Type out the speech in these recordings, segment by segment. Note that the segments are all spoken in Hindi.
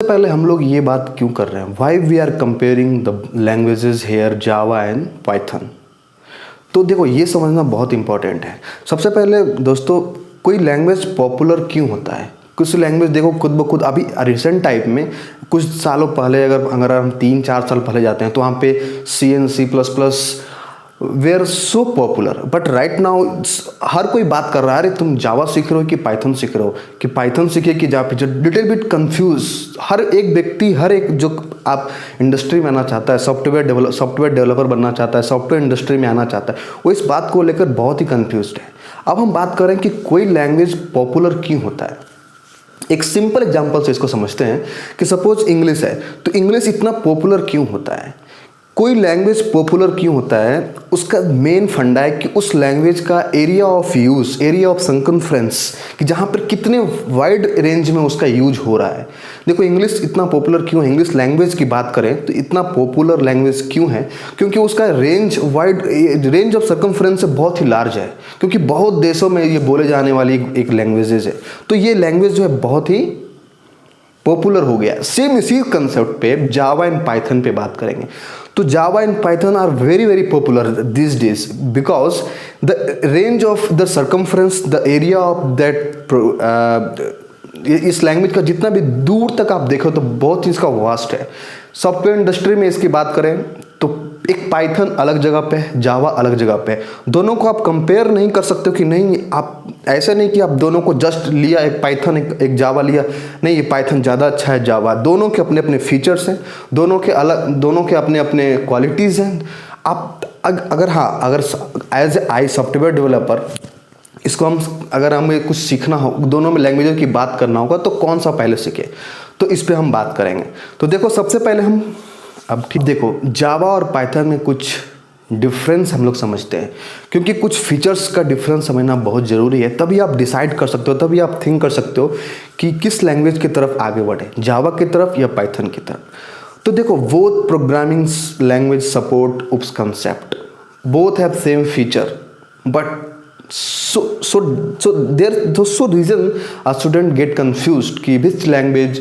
पहले हम लोग ये बात क्यों कर रहे हैं, why we are comparing the languages here Java and Python. तो देखो ये समझना बहुत इंपॉर्टेंट है। सबसे पहले दोस्तों, कोई लैंग्वेज पॉपुलर क्यों होता है। कुछ लैंग्वेज देखो खुद ब खुद अभी रिसेंट टाइप में कुछ सालों पहले अगर हम 3-4 साल पहले जाते हैं तो वहाँ पे C and C plus plus were so popular, but right now हर कोई बात कर रहा है अरे तुम जावा सीख रहे हो कि पाइथन सीख रहे हो, कि पाइथन सीखे कि जावा, जो लिटिल बिट कंफ्यूज। हर एक व्यक्ति, हर एक जो आप इंडस्ट्री में आना चाहता है, सॉफ्टवेयर डेवलपर बनना चाहता है, सॉफ्टवेयर इंडस्ट्री में आना चाहता है, वो इस बात को लेकर बहुत ही कन्फ्यूज है। अब हम बात करें कि कोई लैंग्वेज पॉपुलर क्यों होता है। एक सिंपल एग्जांपल से इसको समझते हैं कि सपोज इंग्लिश है, तो इंग्लिश इतना पॉपुलर क्यों होता है। कोई लैंग्वेज पॉपुलर क्यों होता है, उसका मेन फंडा है कि उस लैंग्वेज का area of use, area of circumference, कि जहाँ पर कितने वाइड रेंज में उसका यूज हो रहा है। देखो इंग्लिश इतना पॉपुलर क्यों है, इंग्लिश लैंग्वेज की बात करें तो इतना पॉपुलर लैंग्वेज क्यों है, क्योंकि उसका रेंज ऑफ सर्कमफ्रेंस बहुत ही लार्ज है, क्योंकि बहुत देशों में ये बोले जाने वाली एक लैंग्वेजेज है। तो ये लैंग्वेज जो है बहुत ही पॉपुलर हो गया। सेम इसी कंसेप्ट पे जावा एंड पाइथन पे बात करेंगे। तो Java and Python are very very popular this days because the range of the circumference, the area of that, इस लैंग्वेज का जितना भी दूर तक आप देखो तो बहुत ही इसका वास्ट है। सॉफ्टवेयर इंडस्ट्री में इसकी बात करें तो एक पाइथन अलग जगह पे है, जावा अलग जगह पे है। दोनों को आप कंपेयर नहीं कर सकते हो कि नहीं, आप ऐसा नहीं कि आप दोनों को जस्ट लिया, एक पाइथन एक जावा लिया, नहीं ये पाइथन ज़्यादा अच्छा है जावा। दोनों के अपने अपने फीचर्स हैं, दोनों के अपने अपने क्वालिटीज़ हैं। आप अगर as a I software developer इसको अगर हमें कुछ सीखना हो, दोनों में लैंग्वेज की बात करना होगा तो कौन सा पहले सीखे, तो इस पर हम बात करेंगे। तो देखो सबसे पहले हम अब ठीक देखो जावा और पाइथन में कुछ डिफरेंस हम लोग समझते हैं, क्योंकि कुछ फीचर्स का डिफरेंस समझना बहुत ज़रूरी है। तभी आप डिसाइड कर सकते हो, तभी आप थिंक कर सकते हो कि किस लैंग्वेज की तरफ आगे बढ़े, जावा की तरफ या पाइथन की तरफ। तो देखो both programming language support oops concept, both have same feature, but so reason a student get confused कि which language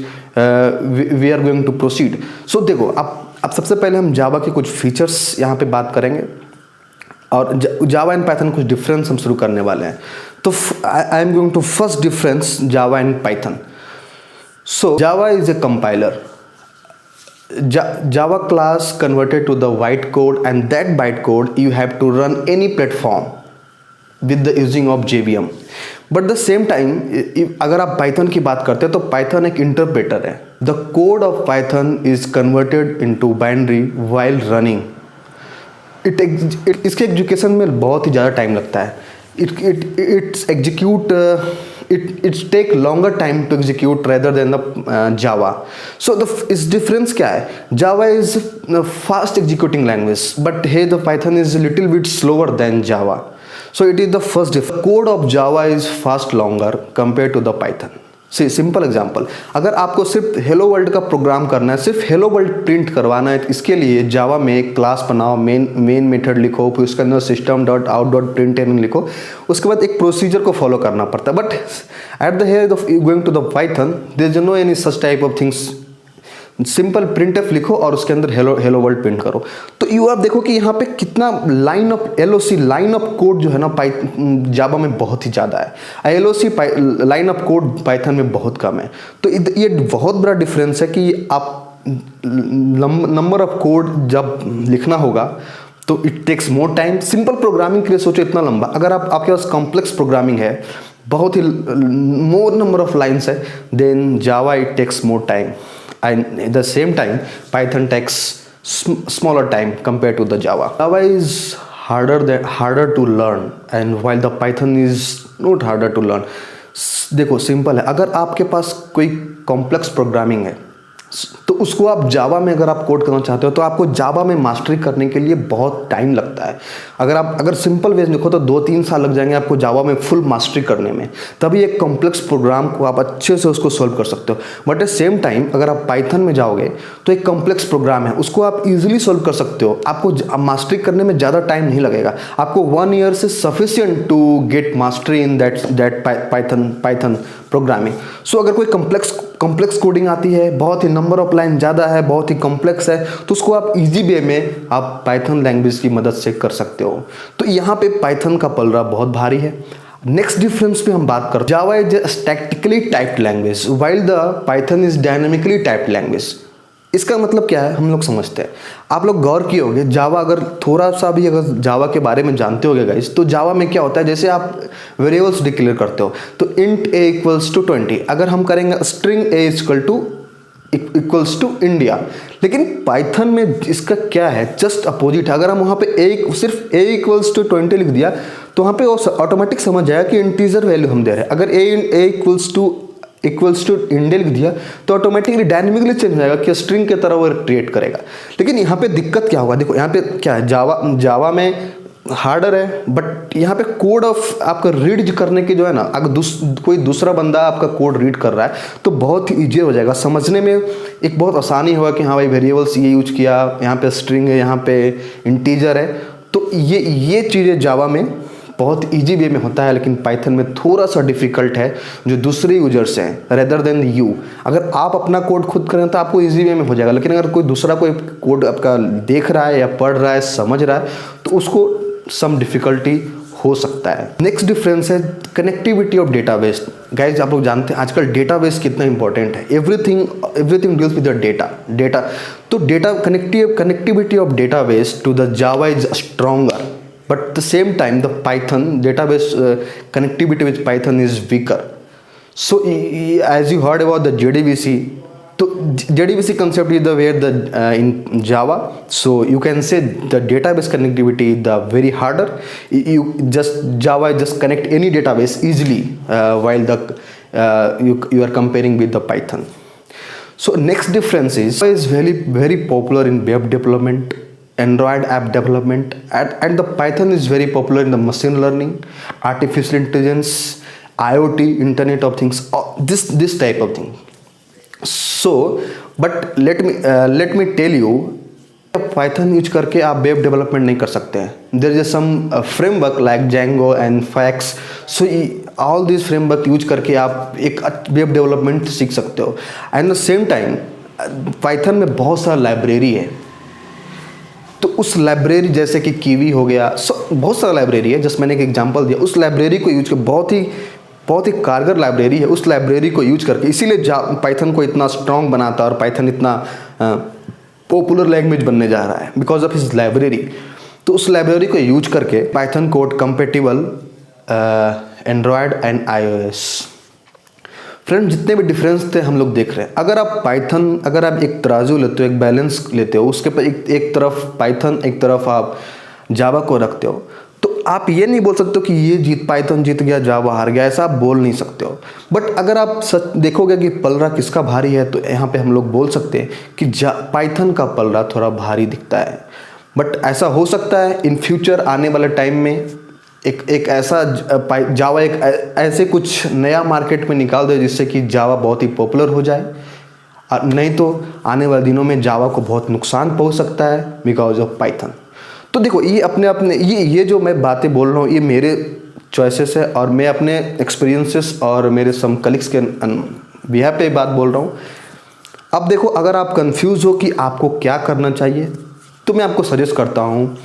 we are going to proceed। so देखो अब सबसे पहले हम जावा के कुछ फीचर्स यहाँ पे बात करेंगे और जावा एंड पाइथन कुछ डिफरेंस हम शुरू करने वाले हैं। तो I am going to first difference Java and Python. So Java is a compiler, Java class converted to the bytecode, and that bytecode you have to run any platform with the using of JVM। But the same time अगर आप पाइथन की बात करते हैं तो पाइथन एक इंटरप्रेटर है। The code of Python is converted into binary while running. इसके एग्जीक्यूशन में बहुत ही ज़्यादा टाइम लगता है। It take longer time to execute rather than the Java। So इस difference क्या है? Java is a fast executing language, but here the Python is a little bit slower than Java। So it is the first difference। Code of Java is fast longer compared to the Python। See simple example, अगर आपको सिर्फ हेलो वर्ल्ड का प्रोग्राम करना है, सिर्फ हेलो वर्ल्ड प्रिंट करवाना है, इसके लिए जावा में एक क्लास बनाओ, मेन मेथड लिखो, फिर उसके अंदर system dot out dot print लिखो, उसके बाद एक प्रोसीजर को फॉलो करना पड़ता है। But at the here of going to the Python there is no any such type of things. Simple printf लिखो और उसके अंदर हेलो वर्ल्ड प्रिंट करो। तो यू आप देखो कि यहाँ पे कितना लाइन ऑफ कोड जो है ना जावा में बहुत ही ज़्यादा है, LOC line of code Python में बहुत कम है। तो ये बहुत बड़ा डिफरेंस है कि आप नंबर ऑफ कोड जब लिखना होगा तो it takes more time. Simple programming के लिए सोचो इतना लंबा, अगर आपके पास कॉम्प्लेक्स प्रोग्रामिंग है, बहुत ही मोर नंबर ऑफ लाइन्स है, then Java it takes more time, and at the same time Python takes smaller time compared to the Java। Java is harder to learn, and while the Python is not harder to learn। देखो सिंपल है, अगर आपके पास कोई कॉम्प्लेक्स प्रोग्रामिंग है तो उसको आप जावा में अगर आप कोड करना चाहते हो तो आपको जावा में मास्टरी करने के लिए बहुत टाइम लगता है। अगर सिंपल वे लिखो तो 2-3 साल लग जाएंगे आपको जावा में फुल मास्टरी करने में, तभी एक कॉम्प्लेक्स प्रोग्राम को आप अच्छे से उसको सॉल्व कर सकते हो। बट एट सेम टाइम अगर आप पाइथन में जाओगे तो एक कॉम्प्लेक्स प्रोग्राम है, उसको आप इजीली सॉल्व कर सकते हो। आपको मास्टरी करने में ज़्यादा टाइम नहीं लगेगा, आपको 1 ईयर से sufficient to get mastery in that programming. So अगर कोई कॉम्प्लेक्स कोडिंग आती है, बहुत ही नंबर ऑफ लाइन ज़्यादा है, बहुत ही कॉम्प्लेक्स है, तो उसको आप इजी वे में आप पाइथन लैंग्वेज की मदद से कर सकते हो। तो यहाँ पे पाइथन का पलड़ा बहुत भारी है। नेक्स्ट डिफरेंस पे हम बात करते हैं। Java is statically typed language while the Python is dynamically typed language. इसका मतलब क्या है हम लोग समझते हैं। आप लोग गौर किए होंगे, जावा अगर थोड़ा सा भी अगर जावा के बारे में जानते होगे गाइस, तो जावा में क्या होता है, जैसे आप वेरिएबल्स डिक्लेयर करते हो तो इंट ए इक्वल्स टू 20, अगर हम करेंगे string a equals to India. लेकिन पाइथन में इसका क्या है, जस्ट अपोजिट है। अगर हम वहाँ पे सिर्फ ए इक्वल्स टू 20 लिख दिया तो वहाँ पे वो ऑटोमेटिक समझ जाएगा कि इंटीजर वैल्यू हम दे रहे हैं। अगर ए इक्वल्स टू इंडिया लिख दिया तो ऑटोमेटिकली डायनेमिकली चेंज हो जाएगा कि स्ट्रिंग की तरह वो ट्रीट करेगा। लेकिन यहाँ पे दिक्कत क्या होगा, देखो यहाँ पे क्या है, जावा में हार्डर है, बट यहाँ पे कोड ऑफ आपका रीड करने की जो है ना, अगर कोई दूसरा बंदा आपका कोड रीड कर रहा है तो बहुत ही ईजी हो जाएगा समझने में। एक बहुत आसानी होगा कि हाँ भाई वेरिएबल्स ये यूज किया, यहाँ पे स्ट्रिंग है, यहाँ पे इंटीजर है। तो ये चीज़ें जावा में बहुत इजी वे में होता है, लेकिन पाइथन में थोड़ा सा डिफिकल्ट है जो दूसरे यूजर्स हैं रेदर देन यू। अगर आप अपना कोड खुद करें तो आपको इजी वे में हो जाएगा, लेकिन अगर कोई दूसरा कोई कोड आपका देख रहा है या पढ़ रहा है, समझ रहा है, तो उसको सम डिफिकल्टी हो सकता है। नेक्स्ट डिफरेंस है कनेक्टिविटी ऑफ डेटाबेस। गाइज आप लोग जानते हैं आजकल डेटाबेस कितना इंपॉर्टेंट है। Everything deals with the data. तो data connectivity of database to the Java is stronger, but at the same time the Python database connectivity with Python is weaker. So as you heard about the JDBC, so JDBC concept is the where the in Java, so you can say the database connectivity the very harder. Java just connect any database easily, while the you are comparing with the Python. So next difference is very popular in web development, Android app development, and the Python is very popular in the machine learning, artificial intelligence, IoT, Internet of Things, this type of thing. So, but let me tell you, Python use करके आप वेब डेवलपमेंट नहीं कर सकते हैं। There is some framework like Django and Fax, so all this framework use करके आप एक वेब डेवलपमेंट सीख सकते हो। And the same time Python में बहुत सारा लाइब्रेरी है, तो उस लाइब्रेरी जैसे कि कीवी हो गया, बहुत सारा लाइब्रेरी है, जस्ट मैंने एक एग्जांपल दिया, उस लाइब्रेरी को यूज कर बहुत ही कारगर लाइब्रेरी है। उस लाइब्रेरी को यूज करके इसीलिए पाइथन को इतना स्ट्रॉन्ग बनाता है और पाइथन इतना पॉपुलर लैंग्वेज बनने जा रहा है बिकॉज ऑफ हिज लाइब्रेरी। तो उस लाइब्रेरी को यूज करके Python code compatible Android and iOS। Friend जितने भी डिफरेंस थे हम लोग देख रहे हैं। अगर आप एक तराजू लेते हो, एक बैलेंस लेते हो, उसके पर एक तरफ पाइथन, एक तरफ आप जावा को रखते हो, तो आप ये नहीं बोल सकते हो कि ये पाइथन जीत गया, जावा हार गया, ऐसा आप बोल नहीं सकते हो। बट अगर आप सच देखोगे कि पलड़ा किसका भारी है, तो यहाँ पे हम लोग बोल सकते हैं कि पाइथन का पलड़ा थोड़ा भारी दिखता है। बट ऐसा हो सकता है इन फ्यूचर आने वाले टाइम में एक ऐसा जावा एक ऐसे कुछ नया मार्केट में निकाल दे जिससे कि जावा बहुत ही पॉपुलर हो जाए, और नहीं तो आने वाले दिनों में जावा को बहुत नुकसान पहुंच सकता है बिकॉज ऑफ पाइथन। तो देखो ये अपने ये जो मैं बातें बोल रहा हूँ ये मेरे चॉइसेस है, और मैं अपने एक्सपीरियंसेस और मेरे सम कलीग्स के बिहाफ पे बात बोल रहा हूँ। अब देखो अगर आप कंफ्यूज हो कि आपको क्या करना चाहिए, तो मैं आपको सजेस्ट करता हूँ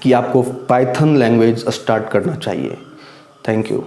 कि आपको पाइथन लैंग्वेज स्टार्ट करना चाहिए। Thank you.